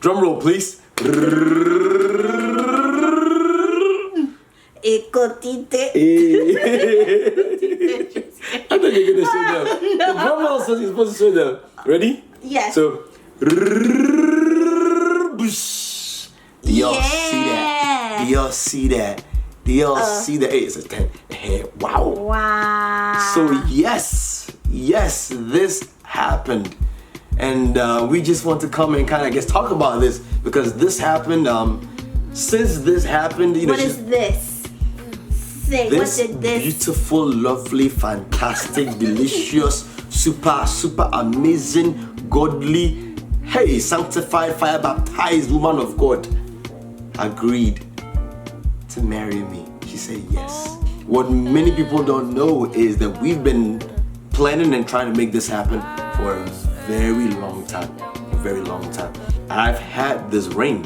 Drum roll, please. Ecotite. I thought you were gonna show them. No. The drum roll says you're supposed to show them. Ready? Yes. So. Do y'all see that? Do y'all see that? Do y'all see that? Hey, it's a 10. Hey, wow. Wow. So yes, this happened, and we just want to come and kind of, I guess, talk about this because this happened. Since this happened, you know, what is this? Say, this what did this? beautiful, lovely, fantastic, delicious, super amazing, godly, hey, sanctified, fire baptized woman of God agreed to marry me. She said yes. What many people don't know is that we've been planning and trying to make this happen for a very long time. I've had this ring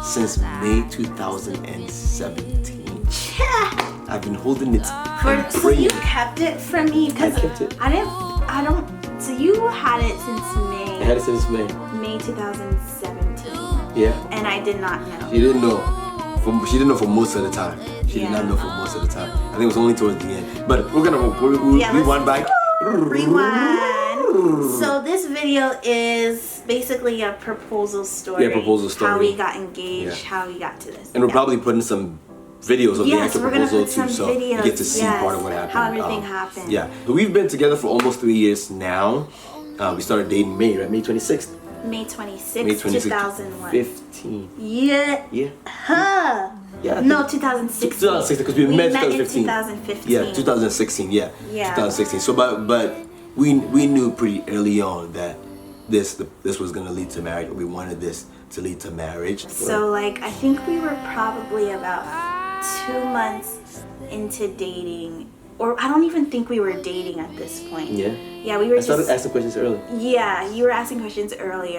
since May 2017. I've been holding it and So praying. you kept it from me? Because I kept it. I don't. So you had it since I had it since May. May 2017. Yeah. And I did not know. She didn't know. She didn't know for most of the time. She did Yeah. not know for most of the time. I think it was only towards the end. But we're gonna rewind back. Rewind. So this video is basically a proposal story. Yeah, proposal story. How we got engaged, Yeah. how we got to this. And we're probably putting some videos of the Yes, actual we're gonna proposal put some too, so videos, you get to see yes, part of what happened. how everything happened. Yeah, so we've been together for almost 3 years now. We started dating May, right? May 26th. May 26, May 26th, 2001. 15. Yeah. Yeah. Huh. Yeah. I No, think- 2016. 2016 because we met in in 2015. 2015. Yeah, 2016. Yeah. Yeah. 2016. So, but we knew pretty early on that this was gonna lead to marriage. We wanted this to lead to marriage. So like I think we were probably about 2 months into dating, or I don't even think we were dating at this point. Yeah. Yeah, we were I started just. asking questions early. Yeah, you were asking questions early,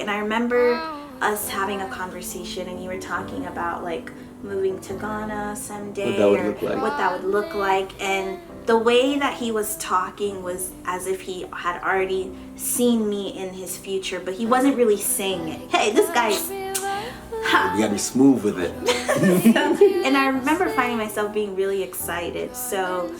and I remember us having a conversation, and you were talking about like moving to Ghana someday, What that would or look like. what that would look like, and the way that he was talking was as if he had already seen me in his future, but he wasn't really saying it. Hey, this guy's. You gotta be smooth with it. And I remember finding myself being really excited. So,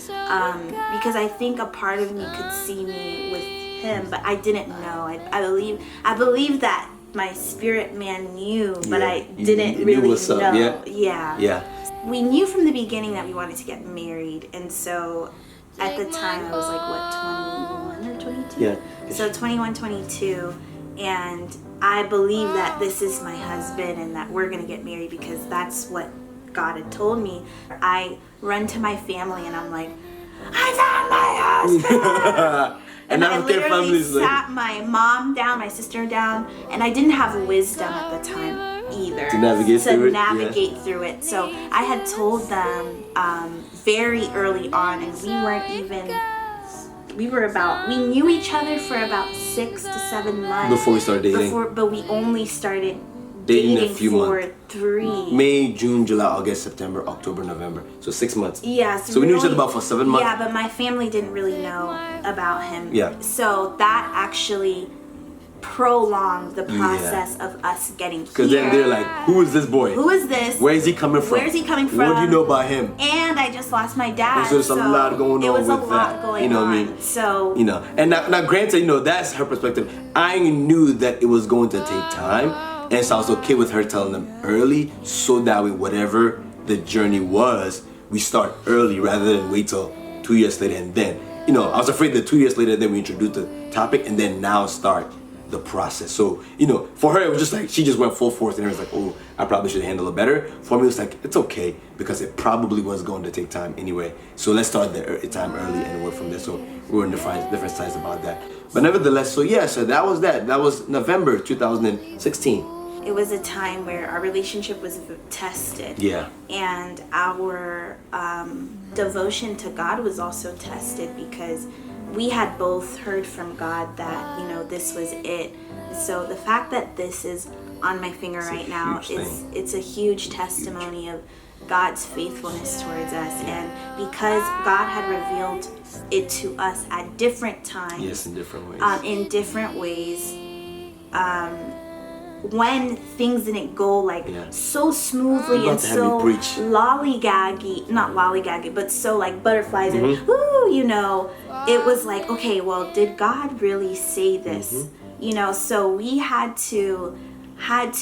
because I think a part of me could see me with him, but I didn't know. I believe that my spirit man knew, but Yeah, I you didn't knew really what's up, know. yeah. Yeah. We knew from the beginning that we wanted to get married, and so at the time I was like, what, 21 or 22? Yeah. So 21, 22, and I believe that this is my husband and that we're gonna get married because that's what God had told me. I run to my family and I'm like, I found my husband! And I literally sat my mom down, my sister down, and I didn't have wisdom at the time either To navigate through it. So I had told them very early on, and we knew each other for about 6 to 7 months Before we started dating. but we only started Dating a dating few for months. 3. May, June, July, August, September, October, November. So 6 months. Yeah, So we knew each other only- about for 7 months. Yeah, but my family didn't really know about him. Yeah. So that actually prolonged the process of us getting here. Because then they're like, who is this boy? Who is this? Where is he coming from? Where is he coming What do you from? know about him? And I just lost my dad. And so there's a lot going it on was a with lot that. going You know what I on. mean? So You know, and now granted, you know, that's her perspective. I knew that it was going to take time, and so I was okay with her telling them early, so that way whatever the journey was, we start early rather than wait till 2 years later and then. You know, I was afraid that 2 years later then we introduced the topic and then now start the process. So, you know, for her it was just like she just went full force and it was like, oh, I probably should handle it better. For me it was like, it's okay because it probably was going to take time anyway. So let's start the time early and work from there. So we were on different sides about that. But nevertheless, so yeah, so that was that. That was November 2016. it was a time where our relationship was tested. Yeah. And our devotion to God was also tested because we had both heard from God that, you know, this was it. So the fact that this is on my finger right now is it's a huge testimony of God's faithfulness towards us. And because God had revealed it to us at different times, Yes, in different ways. when things didn't go like so smoothly You're and about to have me so preach. not lollygaggy, but so like butterflies and ooh, you know, it was like, okay, well, did God really say this? You know, so we had to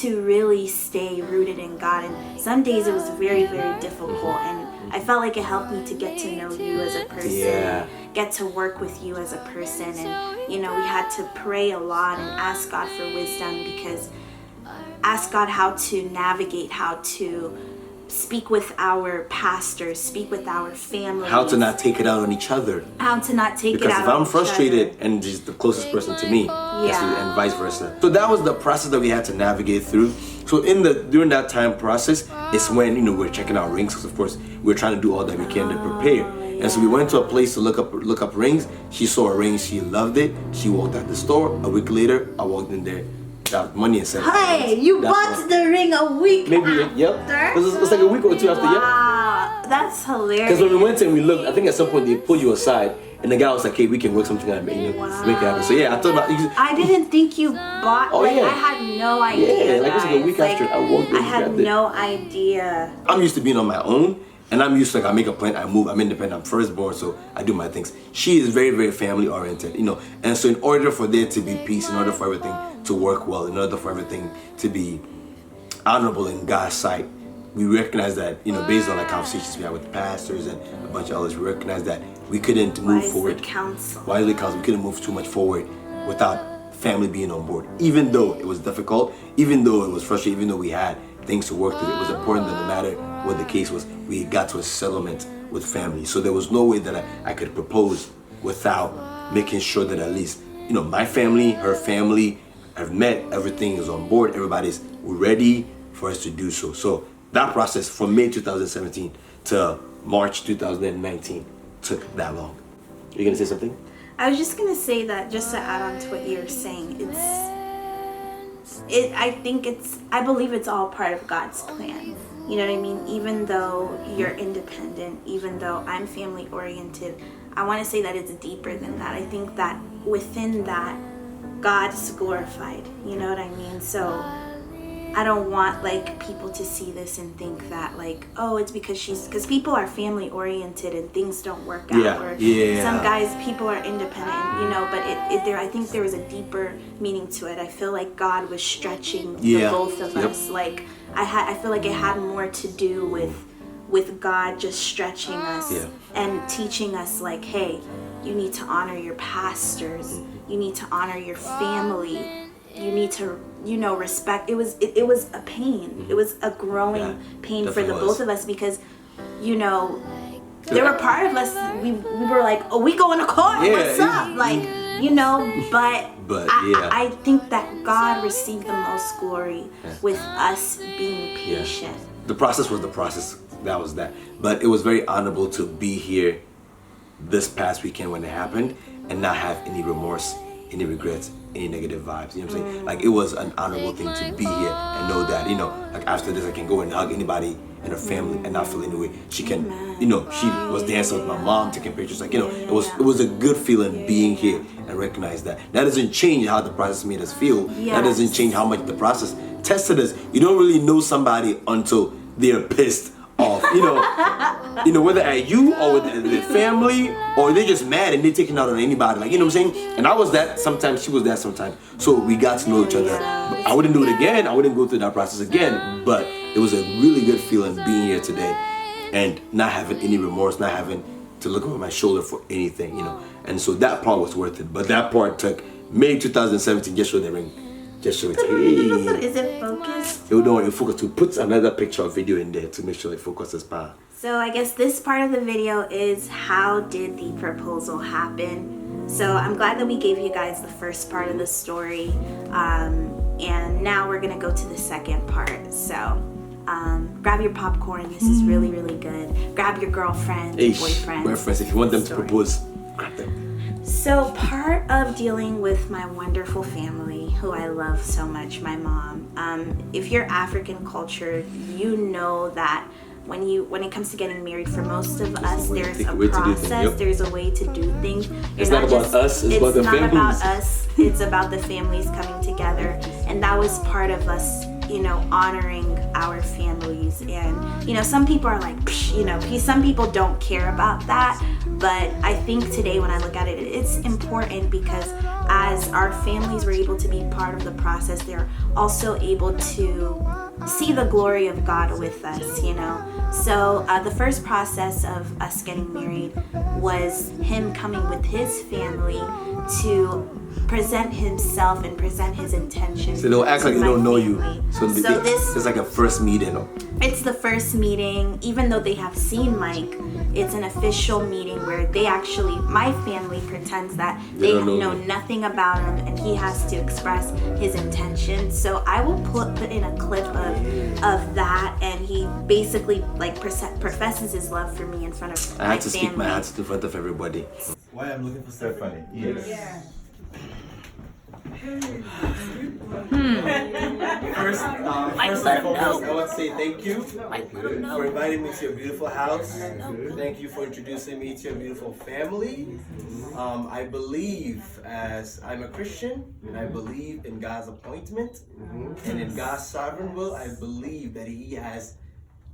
really stay rooted in God, and some days it was very, very difficult, and I felt like it helped me to get to know you as a person, get to work with you as a person, and you know, we had to pray a lot and ask God for wisdom, because ask God how to navigate, how to speak with our pastors, speak with our family, How to not take it out on each other. how to not take Because it out if I'm on each frustrated other. and she's the closest person to me, Yeah. and vice versa. So that was the process that we had to navigate through. So during that time process, it's when, you know, we're checking out rings, because of course we're trying to do all that we can to prepare. And so we went to a place to look up rings. She saw a ring, she loved it. She walked out the store. A week later, I walked in there, got money and said, Hey, you That's bought what- the ring a week maybe, yep. after? It was like a week or two after, yep. Wow, that's hilarious. Because when we went and we looked, I think at some point they pulled you aside, and the guy was like, "Hey, we can work something out, you know, make it happen." So yeah, I thought about. I didn't think you bought. Oh, like, yeah. I had no idea. Yeah, like, it was like a guys. week after I walked in, I we had got there. no idea. I'm used to being on my own, and I'm used to, like, I make a plan, I move, I'm independent, I'm firstborn, so I do my things. She is very, very family oriented, you know, and so in order for there to be peace, in order for everything to work well, in order for everything to be honorable in God's sight, we recognize that, you know, based on like conversations we had with pastors and a bunch of others, we recognize that we couldn't move forward. Wisely counsel. We couldn't move too much forward without family being on board. Even though it was difficult, even though it was frustrating, even though we had things to work through, it was important that no matter what the case was, we got to a settlement with family. So there was no way that I could propose without making sure that at least, you know, my family, her family have met, everything is on board, everybody's ready for us to do so. So that process from May 2017 to March 2019 took that long. You gonna say something? I was just gonna say that, just to add on to what you were saying, I believe it's all part of God's plan. You know what I mean? Even though you're independent, even though I'm family oriented, I want to say that it's deeper than that. I think that within that, God's glorified. You know what I mean? So I don't want like people to see this and think that like, oh, it's because people are family oriented and things don't work out. Some guys, people are independent, you know, but I think there was a deeper meaning to it. I feel like God was stretching the both of us. Like I feel like it had more to do with God just stretching us and teaching us like, hey, you need to honor your pastors, you need to honor your family, you need to, you know, respect. It was a pain. It was a growing pain for the both of us, because, you know, there were part of us, we were like, oh, we going to court, what's up? Like, you know, but I think that God received the most glory with us being patient. The process was the process. That was that. But it was very honorable to be here this past weekend when it happened and not have any remorse, any regrets, any negative vibes. You know what I'm saying? Like, it was an honorable thing to be here and know that, you know, like after this I can go and hug anybody in her family and not feel any way. She can, you know, she was dancing with my mom, taking pictures. Like, you know, it was a good feeling being here and recognize that. That doesn't change how the process made us feel. That doesn't change how much the process tested us. You don't really know somebody until they're pissed off, you know, whether at you or with the family, or they're just mad and they're taking out on anybody, like, you know what I'm saying? And I was that sometimes, she was that sometimes. So we got to know each other. I wouldn't do it again. I wouldn't go through that process again. But it was a really good feeling being here today and not having any remorse, not having to look over my shoulder for anything, you know. And so that part was worth it. But that part took May 2017. Just show the ring. Just show it. Hey. Is it focused? Don't worry, focus. To put another picture or video in there to make sure it focuses. So I guess this part of the video is how did the proposal happen. So I'm glad that we gave you guys the first part of the story, and now we're gonna go to the second part. So grab your popcorn. This is really, really good. Grab your girlfriend, boyfriends. If you want them to propose, grab them. So part of dealing with my wonderful family, who I love so much, my mom, if you're African culture, you know that when it comes to getting married, for most of us, there's a way to do things, process, yep. there's a way to do things. It's not about us, it's about the not families. about us, it's about the families coming together. And that was part of us, honoring our families. And, some people are like, psh, some people don't care about that. But I think today when I look at it, it's important because as our families were able to be part of the process, they're also able to see the glory of God with us, So the first process of us getting married was him coming with his family to present himself and present his intentions. So they'll act like they don't know you. family. So it's like a first meeting. It's the first meeting, even though they have seen Mike. It's an official meeting where my family pretends that they know nothing about him, and he has to express his intentions. So I will put in a clip of that, and he basically professes his love for me in front of my family. I had to speak my heart in front of everybody. Why I'm looking for Stephanie? Yes. Yeah. First and foremost, I want to say thank you for inviting me to your beautiful house. Thank you for introducing me to your beautiful family. I believe, as I'm a Christian, and I believe in God's appointment and in God's sovereign will. I believe that He has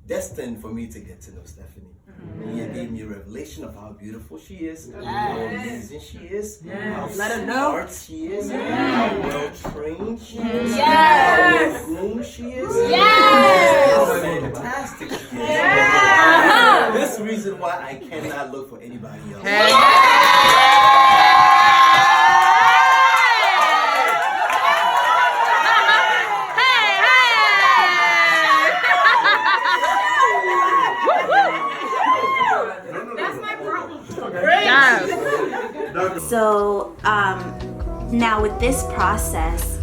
destined for me to get to know Stephanie. And He gave me a revelation of how beautiful she is, how amazing she is, how smart she is, how well trained she is, how well groomed she is, how fantastic she is. This reason why I cannot look for anybody else. So now with this process,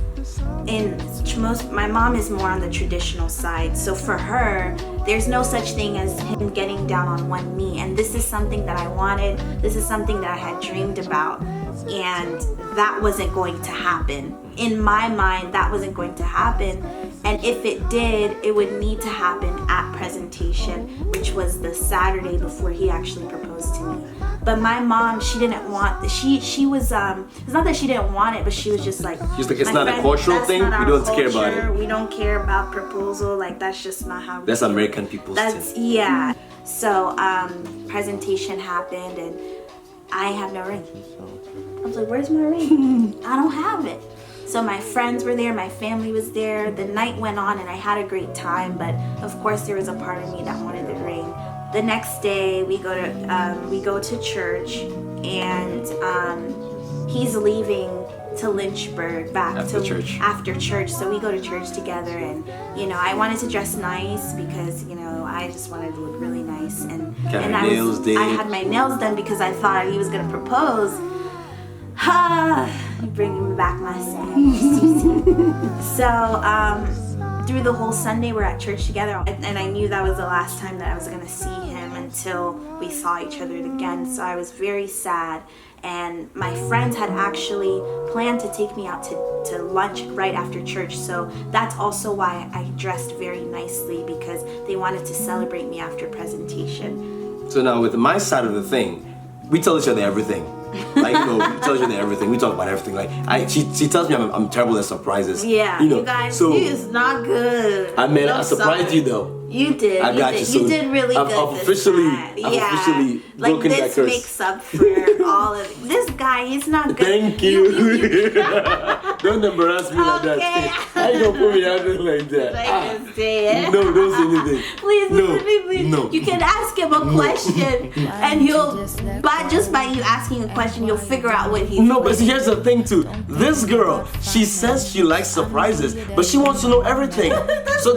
my mom is more on the traditional side. So for her, there's no such thing as him getting down on one knee. And this is something that I wanted. This is something that I had dreamed about. And that wasn't going to happen. In my mind, that wasn't going to happen. And if it did, it would need to happen at presentation, which was the Saturday before he actually proposed to me. But my mom, she didn't want, she was, it's not that she didn't want it, but she was just like, it's not a cultural thing, we don't care about it. We don't care about proposal, like that's just not how we That's do American people's thing. Yeah. So, presentation happened and I have no ring. I was like, where's my ring? I don't have it. So my friends were there, my family was there. The night went on and I had a great time, but of course there was a part of me that wanted the ring. The next day we go to church, and he's leaving to Lynchburg after church. So we go to church together, and I wanted to dress nice because I just wanted to look really nice, and I had my nails done because I thought he was gonna propose. Bringing back my sadness. So through the whole Sunday we're at church together, and I knew that was the last time that I was gonna see him until we saw each other again. So I was very sad, and my friends had actually planned to take me out to lunch right after church. So that's also why I dressed very nicely, because they wanted to celebrate me after presentation. So now with my side of the thing, we tell each other everything. We tell each other everything. We talk about everything. She tells me I'm terrible at surprises. Yeah, you guys, he is not good. I surprised you though. You did. I got you. So you did really good. I've officially broken that curse. This makes up for all of it. This guy, he's not good. Thank you. Don't embarrass me like that. How you gonna put me out there like that? No, don't say anything. Please, please. No. You can ask him a question, and just by you asking a question, you'll figure out what he's. No, but see, here's the thing too. This girl, she says she likes surprises, but she wants to know everything. So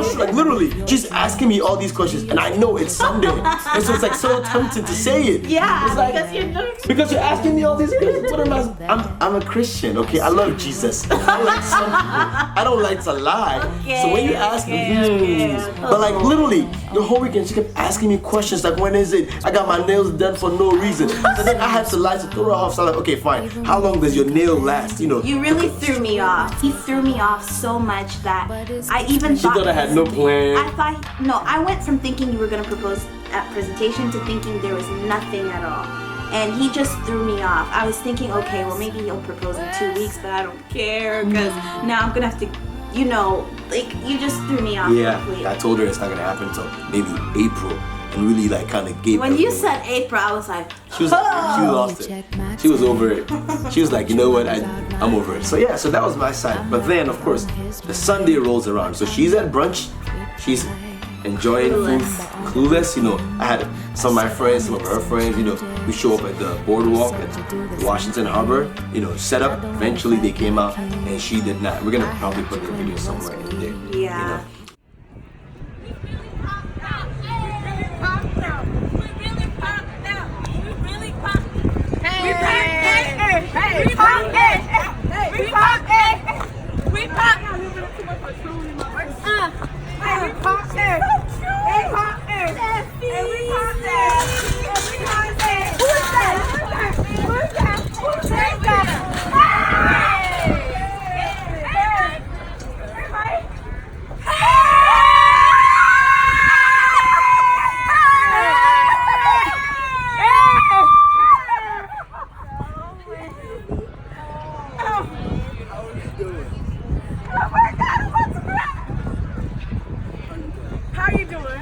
she's like literally. She's asking me all these questions, and I know it's Sunday, and so it's like so tempting to say it. Yeah, it's like, because you're asking me all these questions. I'm a Christian, okay? I love Jesus. I like some people. I don't like to lie. Okay, so when you ask me, but like literally the whole weekend she kept asking me questions like, when is it? I got my nails done for no reason. So then I had the lights to throw her off. So I'm like, okay, fine. How long does your nail last? You know. You really threw me off. He threw me off so much that I even She thought I had no plan. I went from thinking you were gonna propose at presentation to thinking there was nothing at all. And he just threw me off. I was thinking, okay, well maybe he'll propose in 2 weeks, but I don't care because now I'm gonna have to, you know, like you just threw me off completely. Yeah, I told her it's not gonna happen until maybe April, and really like kind of gave. When you said April, I was like, she lost it. She was over it. She was like, you know what, I'm over it. So yeah, so that was my side. But then of course, the Sunday rolls around. So she's at brunch. She's enjoying food, clueless. You know, I had some of my friends, some of her friends. You know, we show up at the boardwalk at Washington Harbor. You know, set up. Eventually they came out, and she did not. We're gonna probably put the video somewhere in there. yeah. You know? How you doing?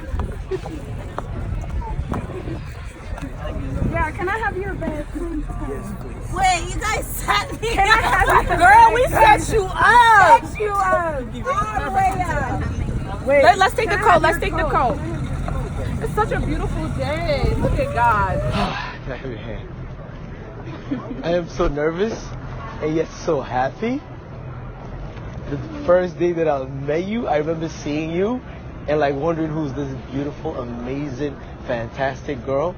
Yeah, can I have your bag, please? Yes, please. Wait, you guys set me Can I have your Girl, we set you up. Set you up. All the way up. Wait, Let's take the coat. Let's take the coat. It's such a beautiful day. Look at God. Can I have your hand? I am so nervous and yet so happy. The first day that I met you, I remember seeing you and like wondering who's this beautiful, amazing, fantastic girl.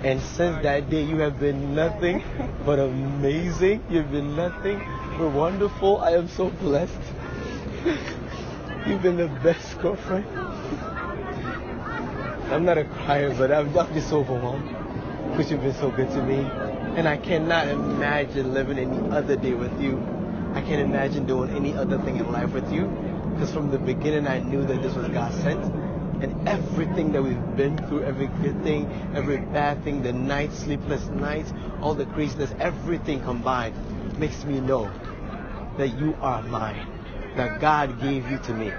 And since that day, you have been nothing but amazing. You've been nothing but wonderful. I am so blessed. You've been the best girlfriend. I'm not a crier, but I'm just so overwhelmed because you've been so good to me. And I cannot imagine living any other day with you. I can't imagine doing any other thing in life with you. Because from the beginning, I knew that this was God sent. And everything that we've been through, every good thing, every bad thing, the nights, sleepless nights, all the craziness, everything combined makes me know that you are mine. That God gave you to me.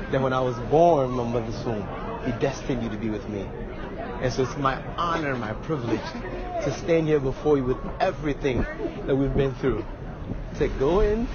That when I was born in my mother's womb, He destined you to be with me. And so it's my honor, my privilege to stand here before you with everything that we've been through. To go in.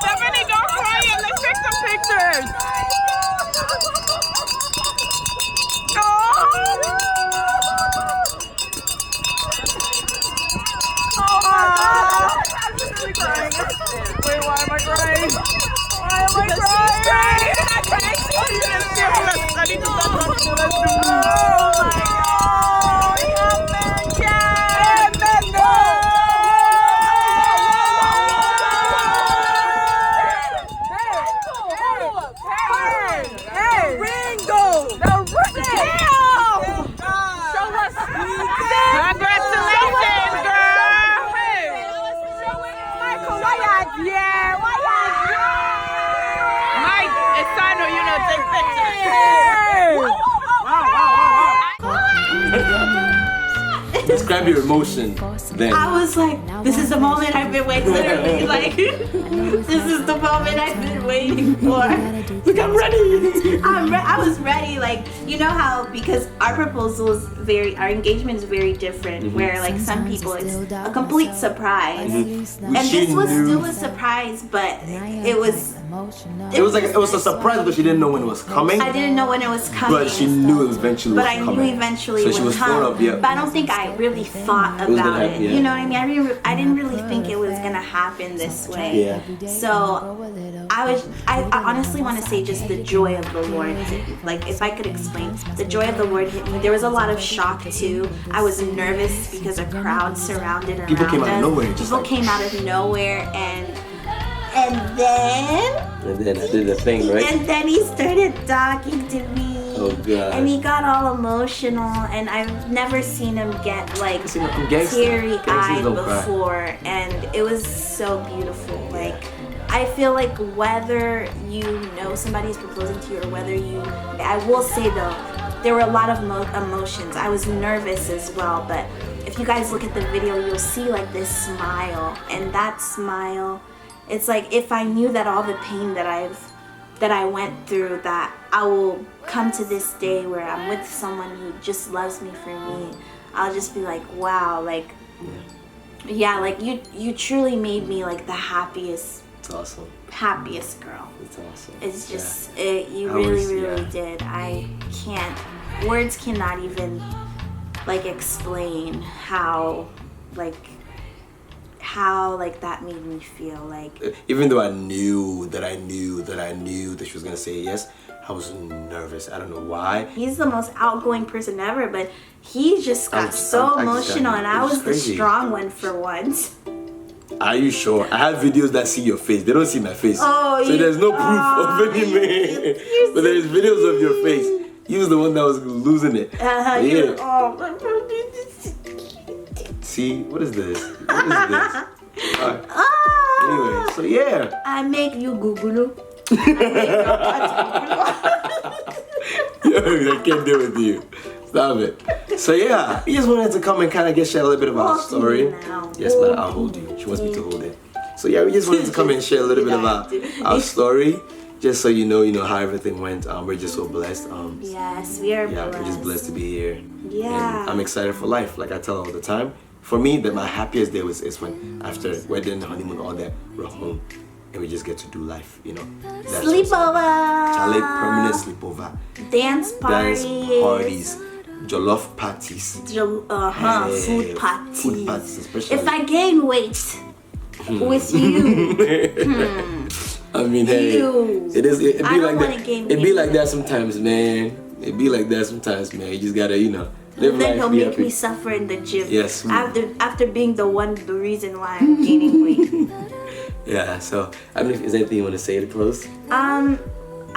Stephanie, don't cry yet. Let's take some pictures. Wait, why am I crying? Why am I crying? I need to stop. Oh my God. Describe your emotion then. I was like, this is the moment I've been waiting, literally, like, this is the moment I've been waiting for. Look, I'm ready. I was ready, like, you know how, because our proposal is our engagement is very different, where like some people it's a complete surprise. And She this was knew. still a surprise, but it was It was a surprise, but she didn't know when it was coming. I didn't know when it was coming. But she knew eventually. But was I knew coming. eventually So it she would was come. thrown up, yeah. But I don't think I really thought was about gonna it. happen, yeah. You know what I mean? I didn't really think it was gonna happen this way. Yeah. So I honestly want to say just the joy of the Lord. Like if I could explain, the joy of the Lord hit me. There was a lot of shock too. I was nervous because a crowd surrounded around People came out of us. nowhere, just People like- came out of nowhere and then And then I did the thing, right? and then he started talking to me. Oh, God. And he got all emotional, and I've never seen him get like See, I'm gangster. teary-eyed Gangsters don't cry. before, and it was so beautiful. Like I feel like whether you know somebody's proposing to you or whether I will say though, there were a lot of emotions. I was nervous as well, but if you guys look at the video, you'll see like this smile, and that smile, it's like if I knew that all the pain that I went through, that I will come to this day where I'm with someone who just loves me for me, I'll just be like, wow, like, yeah, like you truly made me like the happiest It's awesome. girl. It's awesome. It's Yeah. just, you I really, was- really yeah. did. I can't, words cannot even like explain how that made me feel. Like, Even though I knew that she was gonna say yes, I was nervous. I don't know why. he's the most outgoing person ever, but he just got so I just got- emotional, and I it was was the crazy. strong one for once. Are you sure? I have videos that see your face. They don't see my face. Oh, so you- there's no proof oh, of anything. But there's videos of your face. He was the one that was losing it. But You- yeah. oh. See, what is this? What is this? Alright. Ah. Anyway, so yeah. I make you Google. Yo, I can't deal with you. Stop it. So yeah, we just wanted to come and kind of share a little bit of our Hold story. me now. Yes, man, I'll hold you. She wants me to hold it. So yeah, we just wanted to come and share a little bit about our story, just so you know how everything went. We're just so blessed. Yes, we are Yeah, blessed. we're just blessed to be here. Yeah. And I'm excited for life. Like I tell all the time. For me, that my happiest day is when after wedding, honeymoon, all that, we're home and we just get to do life. That's what's up. Sleepover. Chalet, permanent sleepover. Dance parties. Dance parties. Jollof parties. Hey, Food parties. Food parties, especially. If I gain weight with you, I mean, hey, Ew. it'd be I don't like wanna that. gain It'd be weight. like that sometimes, man. It'd be like that sometimes, man. You just gotta, live then life, he'll be make happy. me suffer in the gym. Yes. After being the reason why I'm gaining weight. Yeah. So, I mean, is there anything you want to say to close?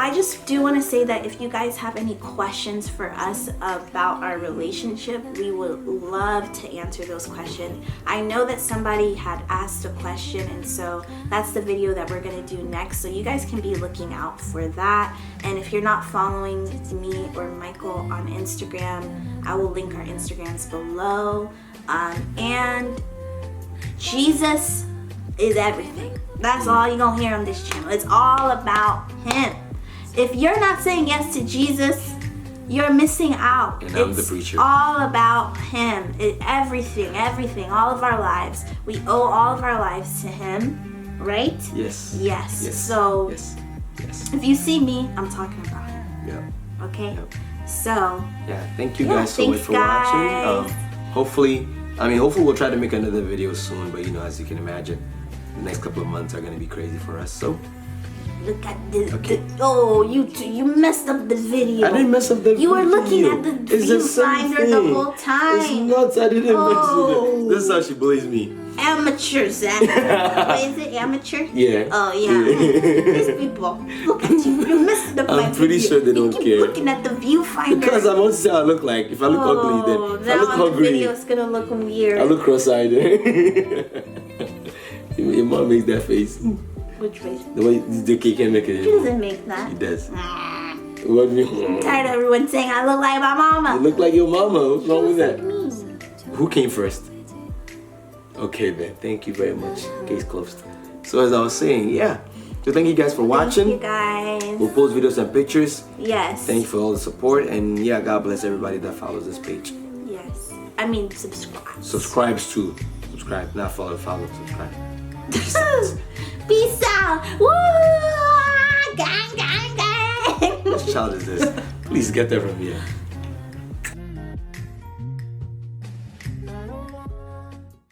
I just do want to say that if you guys have any questions for us about our relationship, we would love to answer those questions. I know that somebody had asked a question, and so that's the video that we're going to do next. So you guys can be looking out for that. And if you're not following me or Michael on Instagram, I will link our Instagrams below. And Jesus is everything. That's all you're gonna hear on this channel. It's all about him. If you're not saying yes to Jesus, you're missing out. And I'm the It's preacher. all about him. Everything, all of our lives. We owe all of our lives to him, right? Yes. Yes. Yes. So Yes. Yes. if you see me, I'm talking about him. Yeah. Okay? Yep. So Yeah. Thank you Yeah, guys so much thanks, for guys. watching. Hopefully we'll try to make another video soon. But as you can imagine, the next couple of months are gonna be crazy for us. So. look at this. Okay. You messed up the video. I didn't mess up the You were looking video. at the It's the same viewfinder the thing. whole time. It's not. I didn't mess it Oh. up. This is how she believes me. Amateur, Zach. What is it, amateur? Yeah. Oh, yeah. These people. Look at you. You messed up my I'm pretty video. sure they don't You keep care. looking at the viewfinder. Because I want to see how I look like. If I look ugly, then if I now look on the hungry, video it's gonna look weird. I look cross-eyed. Your mom makes that face. Which face? The way the kid can make He it. doesn't make that. He does. Mm. What do you mean? Tired of everyone saying I look like my You mama. look like your mama. What's wrong with that? Me. Who came first? Okay then, thank you very much. Case closed. So as I was saying, yeah. So thank you guys for watching. Thank you We'll guys. post videos and pictures. Yes. Thank you for all the support, and yeah, God bless everybody that follows this page. Yes. I mean, subscribe. Subscribes too. Subscribe, not follow, subscribe. Peace out. Woo! Gang, gang, gang. What child is this? Please get that from here.